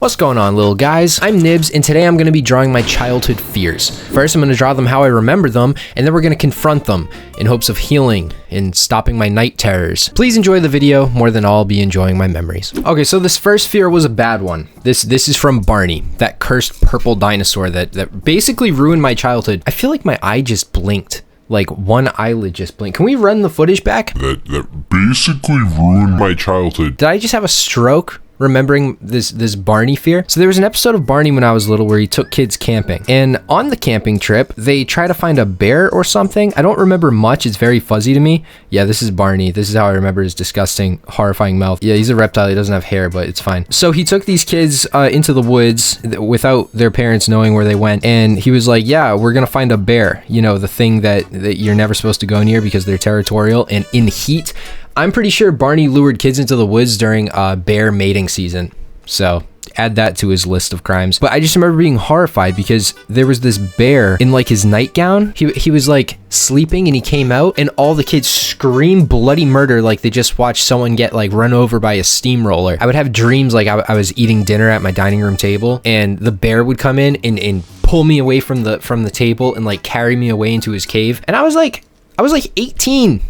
What's going on, little guys? I'm Nibs, and today I'm going to be drawing my childhood fears. First, I'm going to draw them how I remember them, and then we're going to confront them in hopes of healing and stopping my night terrors. Please enjoy the video more than I'll be enjoying my memories. Okay, so this first fear was a bad one. This is from Barney, that cursed purple dinosaur that basically ruined my childhood. I feel like my eye just blinked. Like one eyelid just blinked. Can we run the footage back? That basically ruined my childhood. Did I just have a stroke remembering this Barney fear? So there was an episode of Barney when I was little where he took kids camping, and on the camping trip they try to find a bear or something. I don't remember much. It's very fuzzy to me. Yeah, this is Barney. This is how I remember his disgusting, horrifying mouth. Yeah, he's a reptile. He doesn't have hair, but it's fine. So he took these kids into the woods without their parents knowing where they went, and he was like, yeah, we're gonna find a bear, you know, the thing that you're never supposed to go near because they're territorial and in heat. I'm pretty sure Barney lured kids into the woods during bear mating season, so add that to his list of crimes. But I just remember being horrified because there was this bear in like his nightgown. He was like sleeping and he came out and all the kids screamed bloody murder like they just watched someone get like run over by a steamroller. I would have dreams like I was eating dinner at my dining room table and the bear would come in and pull me away from the table and like carry me away into his cave. And I was like 18.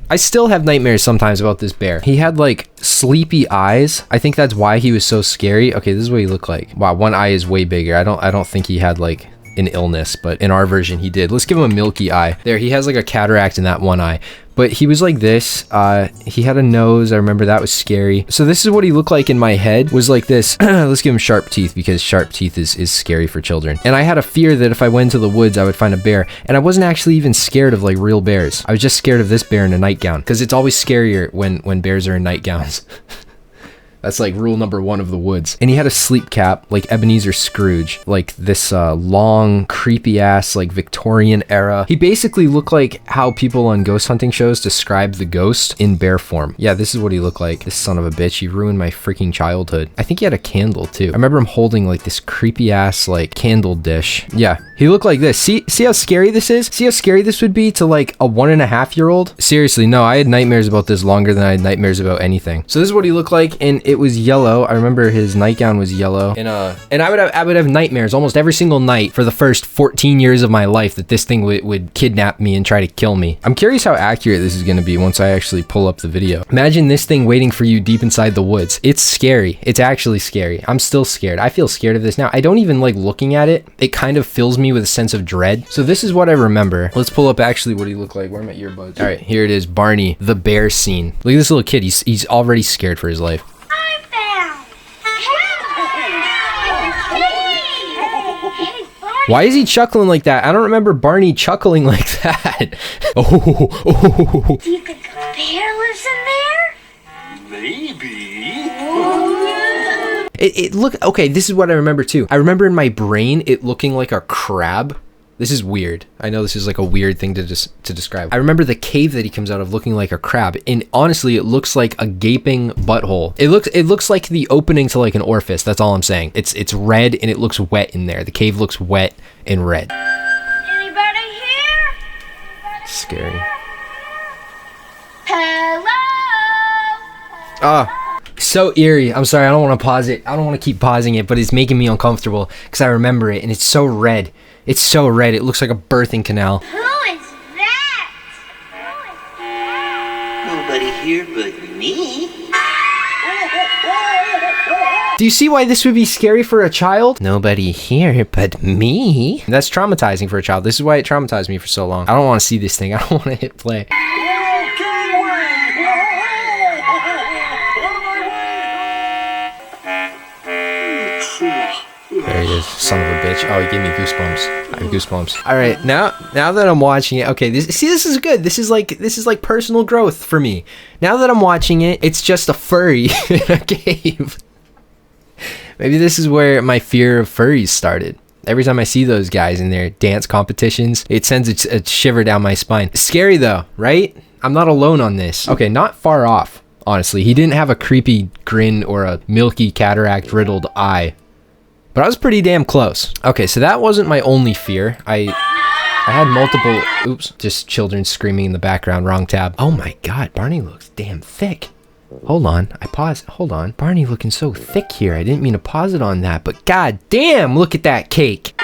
I still have nightmares sometimes about this bear. He had like sleepy eyes. I think that's why he was so scary. Okay, this is what he looked like. Wow, one eye is way bigger. I don't think he had like an illness, but in our version he did. Let's give him a milky eye. There, he has like a cataract in that one eye. But he was like this. He had a nose. I remember that was scary. So this is what he looked like in my head, was like this. Let's give him sharp teeth because sharp teeth is scary for children. And I had a fear that if I went to the woods, I would find a bear. And I wasn't actually even scared of like real bears. I was just scared of this bear in a nightgown because it's always scarier when bears are in nightgowns. That's like rule number one of the woods. And he had a sleep cap like Ebenezer Scrooge, like this long, creepy ass, like Victorian era. He basically looked like how people on ghost hunting shows describe the ghost in bear form. Yeah, this is what he looked like. This son of a bitch. He ruined my freaking childhood. I think he had a candle too. I remember him holding like this creepy ass like candle dish. Yeah, he looked like this. See how scary this is? See how scary this would be to like a 1.5-year-old? Seriously, no, I had nightmares about this longer than I had nightmares about anything. So this is what he looked like, and it was yellow. I remember his nightgown was yellow, and I would have nightmares almost every single night for the first 14 years of my life that this thing would kidnap me and try to kill me. I'm curious how accurate this is going to be once I actually pull up the video. Imagine this thing waiting for you deep inside the woods. It's scary. It's actually scary. I'm still scared. I feel scared of this now. I don't even like looking at it. It kind of fills me with a sense of dread. So this is what I remember. Let's pull up actually what he looked like. Where are my earbuds? All right, here it is. Barney, the bear scene. Look at this little kid. He's already scared for his life. Why is he chuckling like that? I don't remember Barney chuckling like that. Oh. Do you think a bear lives in there? Maybe. It look okay. This is what I remember too. I remember in my brain it looking like a crab. This is weird. I know this is like a weird thing to describe. I remember the cave that he comes out of looking like a crab, and honestly, it looks like a gaping butthole. It looks like the opening to like an orifice. That's all I'm saying. It's red and it looks wet in there. The cave looks wet and red. Anybody here? Scary. Hello? So eerie. I'm sorry. I don't want to pause it. I don't want to keep pausing it, but it's making me uncomfortable because I remember it, and it's so red. It's so red. It looks like a birthing canal. Who is that? Nobody here but me. Do you see why this would be scary for a child? Nobody here but me. That's traumatizing for a child. This is why it traumatized me for so long. I don't want to see this thing. I don't want to hit play. There he is, son of a bitch. Oh, he gave me goosebumps. I have goosebumps. All right, now that I'm watching it, okay, this is good. This is like personal growth for me. Now that I'm watching it, it's just a furry in a cave. Maybe this is where my fear of furries started. Every time I see those guys in their dance competitions, it sends a shiver down my spine. Scary though, right? I'm not alone on this. Okay, not far off, honestly. He didn't have a creepy grin or a milky cataract riddled eye. But I was pretty damn close. Okay, so that wasn't my only fear. I had multiple, oops, just children screaming in the background, wrong tab. Oh my God, Barney looks damn thick. Hold on, I paused. Hold on. Barney looking so thick here. I didn't mean to pause it on that, but god damn, look at that cake.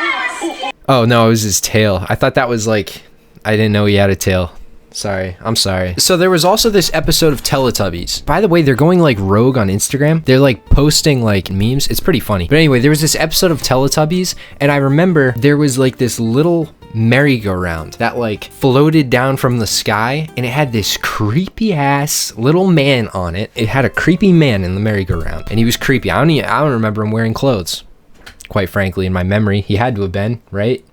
Oh no, it was his tail. I thought that was like, I didn't know he had a tail. Sorry, I'm sorry. So there was also this episode of Teletubbies. By the way, they're going like rogue on Instagram. They're like posting like memes. It's pretty funny. But anyway, there was this episode of Teletubbies, and I remember there was like this little merry-go-round that like floated down from the sky, and it had this creepy ass little man on it. It had a creepy man in the merry-go-round, and he was creepy. I don't remember him wearing clothes. Quite frankly, in my memory, he had to have been, right?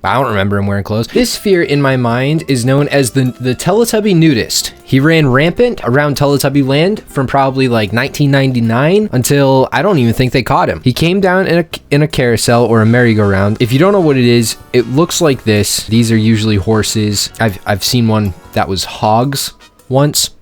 I don't remember him wearing clothes. This sphere in my mind is known as the Teletubby nudist. He ran rampant around Teletubby land from probably like 1999 until I don't even think they caught him. He came down in a carousel or a merry-go-round. If you don't know what it is, it looks like this. These are usually horses. I've seen one that was hogs once.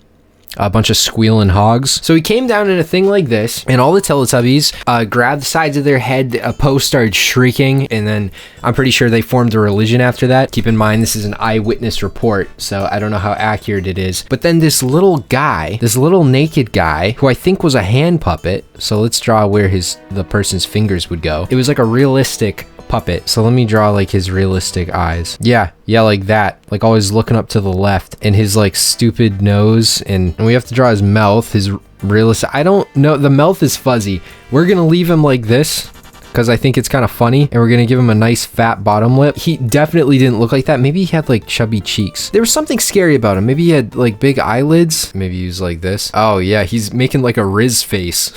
A bunch of squealing hogs. So he came down in a thing like this, and all the Teletubbies grabbed the sides of their head. A post started shrieking, and then I'm pretty sure they formed a religion after that. Keep in mind, this is an eyewitness report, so I don't know how accurate it is. But then this little guy, this little naked guy, who I think was a hand puppet. So let's draw where the person's fingers would go. It was like a realistic puppet. So let me draw like his realistic eyes. Yeah, like that. Like always looking up to the left, and his like stupid nose, and we have to draw his mouth, his realistic. I don't know. The mouth is fuzzy. We're gonna leave him like this because I think it's kind of funny, and we're gonna give him a nice fat bottom lip. He definitely didn't look like that. Maybe he had like chubby cheeks. There was something scary about him. Maybe he had like big eyelids. Maybe he was like this. Oh yeah, he's making like a Riz face.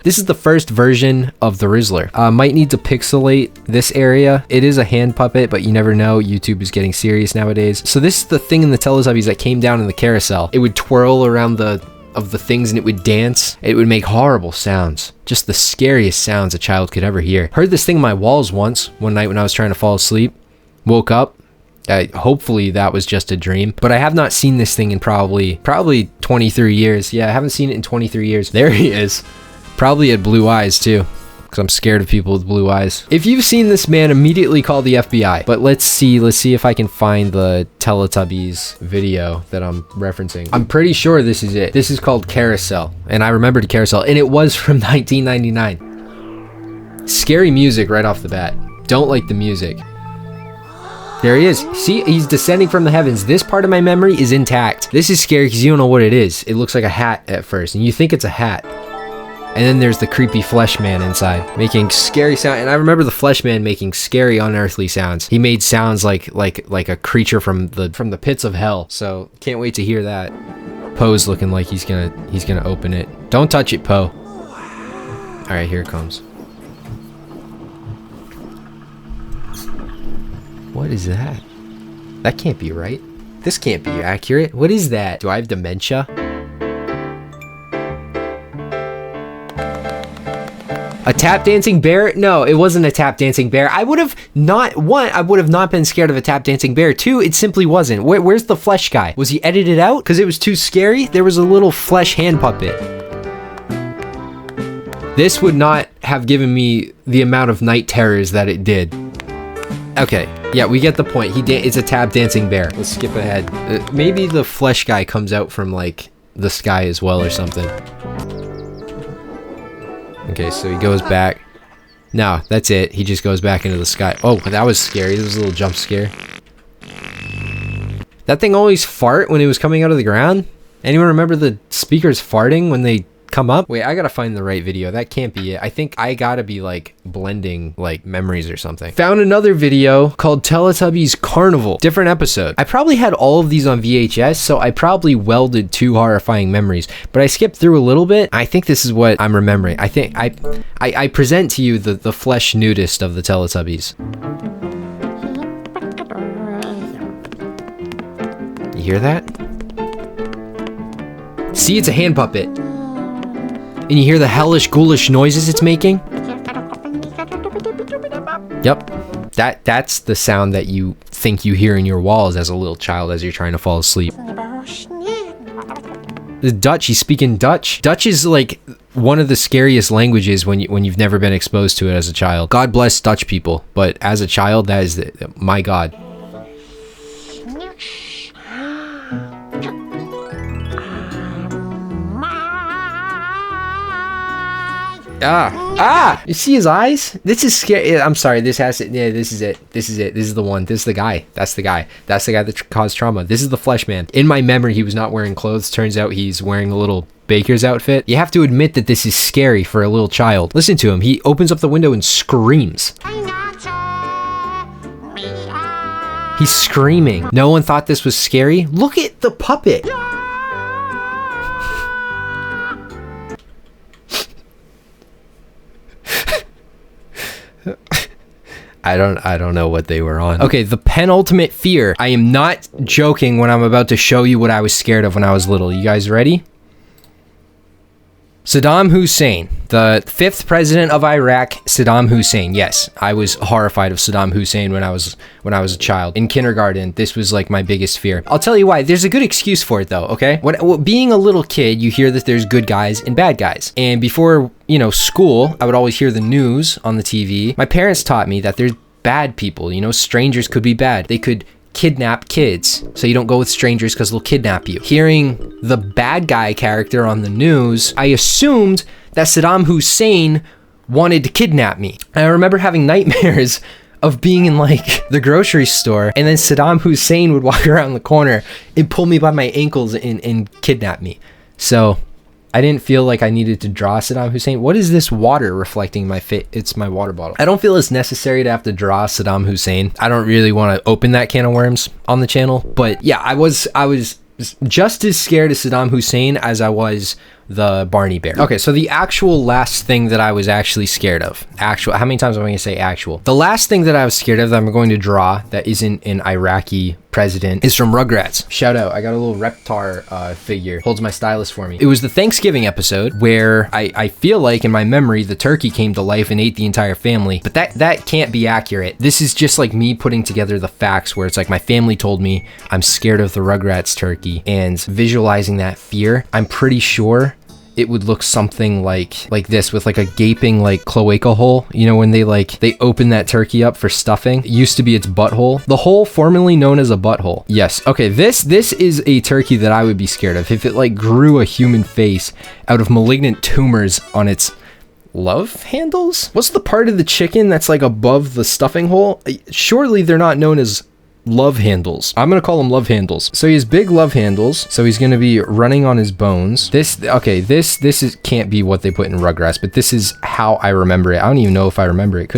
This is the first version of the Rizzler. Might need to pixelate this area. It is a hand puppet, but you never know. YouTube is getting serious nowadays. So this is the thing in the Teletubbies that came down in the carousel. It would twirl around the things, and it would dance. It would make horrible sounds. Just the scariest sounds a child could ever hear. Heard this thing in my walls one night when I was trying to fall asleep. Woke up. Hopefully that was just a dream, but I have not seen this thing in probably 23 years. Yeah, I haven't seen it in 23 years. There he is. Probably had blue eyes too, because I'm scared of people with blue eyes. If you've seen this man, immediately call the FBI. But let's see if I can find the Teletubbies video that I'm referencing. I'm pretty sure this is it. This is called Carousel, and I remembered Carousel, and it was from 1999. Scary music right off the bat. Don't like the music. There he is. See, he's descending from the heavens. This part of my memory is intact. This is scary because you don't know what it is. It looks like a hat at first, and you think it's a hat. And then there's the creepy flesh man inside, making scary sound. And I remember the flesh man making scary, unearthly sounds. He made sounds like a creature from the pits of hell. So can't wait to hear that. Poe's looking like he's gonna open it. Don't touch it, Poe. All right, here it comes. What is that? That can't be right. This can't be accurate. What is that? Do I have dementia? A tap dancing bear? No, it wasn't a tap dancing bear. I would have not been scared of a tap dancing bear. Two, it simply wasn't. Where's the flesh guy? Was he edited out because it was too scary? There was a little flesh hand puppet. This would not have given me the amount of night terrors that it did. Okay, yeah, we get the point. It's a tap dancing bear. Let's skip ahead. Maybe the flesh guy comes out from like the sky as well or something. Okay, so he goes back. No, that's it. He just goes back into the sky. Oh, that was scary. That was a little jump scare. That thing always fart when it was coming out of the ground? Anyone remember the speakers farting when they come up? Wait, I gotta find the right video. That can't be it. I think I gotta be like blending like memories or something. Found another video called Teletubbies Carnival. Different episode. I probably had all of these on VHS, so I probably welded two horrifying memories, but I skipped through a little bit. I think this is what I'm remembering. I think I present to you the flesh nudist of the Teletubbies. You hear that? See, it's a hand puppet. And you hear the hellish, ghoulish noises it's making? Yep. That's the sound that you think you hear in your walls as a little child as you're trying to fall asleep. The Dutch, he's speaking Dutch. Dutch is like one of the scariest languages when you've never been exposed to it as a child. God bless Dutch people, but as a child, that is my God. You see his eyes? This is scary. I'm sorry. This has to, yeah, this is it. This is it. This is the one. This is the guy. That's the guy. That's the guy that caused trauma. This is the flesh man. In my memory, he was not wearing clothes. Turns out he's wearing a little baker's outfit. You have to admit that this is scary for a little child. Listen to him. He opens up the window and screams. He's screaming. No one thought this was scary. Look at the puppet. I don't know what they were on. Okay, the penultimate fear. I am not joking when I'm about to show you what I was scared of when I was little. You guys ready? Saddam Hussein, the 5th president of Iraq, Saddam Hussein. Yes, I was horrified of Saddam Hussein when I was a child. In kindergarten, this was like my biggest fear. I'll tell you why. There's a good excuse for it though, okay? When being a little kid, you hear that there's good guys and bad guys. And before, you know, school, I would always hear the news on the TV. My parents taught me that there's bad people, you know, strangers could be bad. They could kidnap kids, so you don't go with strangers because they'll kidnap you. Hearing the bad guy character on the news, I assumed that Saddam Hussein wanted to kidnap me. And I remember having nightmares of being in like the grocery store, and then Saddam Hussein would walk around the corner and pull me by my ankles and kidnap me. So I didn't feel like I needed to draw Saddam Hussein. What is this water reflecting my face? It's my water bottle. I don't feel it's necessary to have to draw Saddam Hussein. I don't really want to open that can of worms on the channel. But yeah, I was just as scared of Saddam Hussein as I was the Barney bear. Okay, so the actual last thing that I was actually scared of. How many times am I going to say actual? The last thing that I was scared of that I'm going to draw that isn't an Iraqi president is from Rugrats. Shout out, I got a little Reptar figure. Holds my stylus for me. It was the Thanksgiving episode where I feel like in my memory the turkey came to life and ate the entire family, but that can't be accurate. This is just like me putting together the facts where it's like my family told me I'm scared of the Rugrats turkey, and visualizing that fear, I'm pretty sure it would look something like this, with like a gaping like cloaca hole. You know, when they open that turkey up for stuffing, it used to be its butthole, the hole formerly known as a butthole. Yes, okay, this is a turkey that I would be scared of if it like grew a human face out of malignant tumors on its love handles. What's the part of the chicken that's like above the stuffing hole? Surely they're not known as love handles. I'm gonna call them love handles. So he has big love handles, so he's gonna be running on his bones. This can't be what they put in Rugrats, but this is how I remember it. I don't even know if I remember it.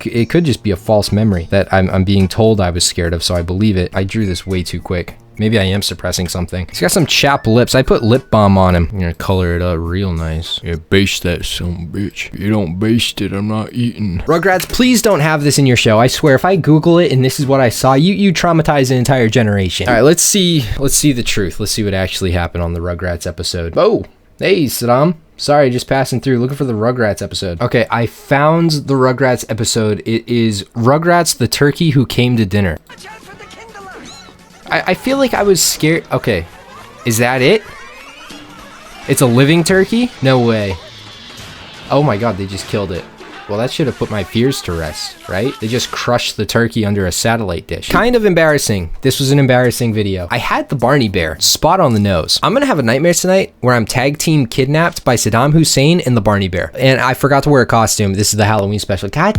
It could just be a false memory that I'm being told I was scared of, so I believe it. I drew this way too quick. Maybe I am suppressing something. He's got some chapped lips. I put lip balm on him. I'm gonna color it up real nice. Yeah, baste that son bitch. If you don't baste it, I'm not eating. Rugrats, please don't have this in your show. I swear, if I Google it and this is what I saw, you traumatize an entire generation. All right, let's see the truth. Let's see what actually happened on the Rugrats episode. Oh, hey, Saddam. Sorry, just passing through, looking for the Rugrats episode. Okay, I found the Rugrats episode. It is Rugrats, the turkey who came to dinner. I feel like I was scared. Okay, is that it? It's a living turkey? No way. Oh my god, they just killed it. Well, that should have put my fears to rest, right? They just crushed the turkey under a satellite dish. Kind of embarrassing. This was an embarrassing video. I had the Barney bear spot on the nose. I'm gonna have a nightmare tonight where I'm tag team kidnapped by Saddam Hussein and the Barney bear. And I forgot to wear a costume. This is the Halloween special. God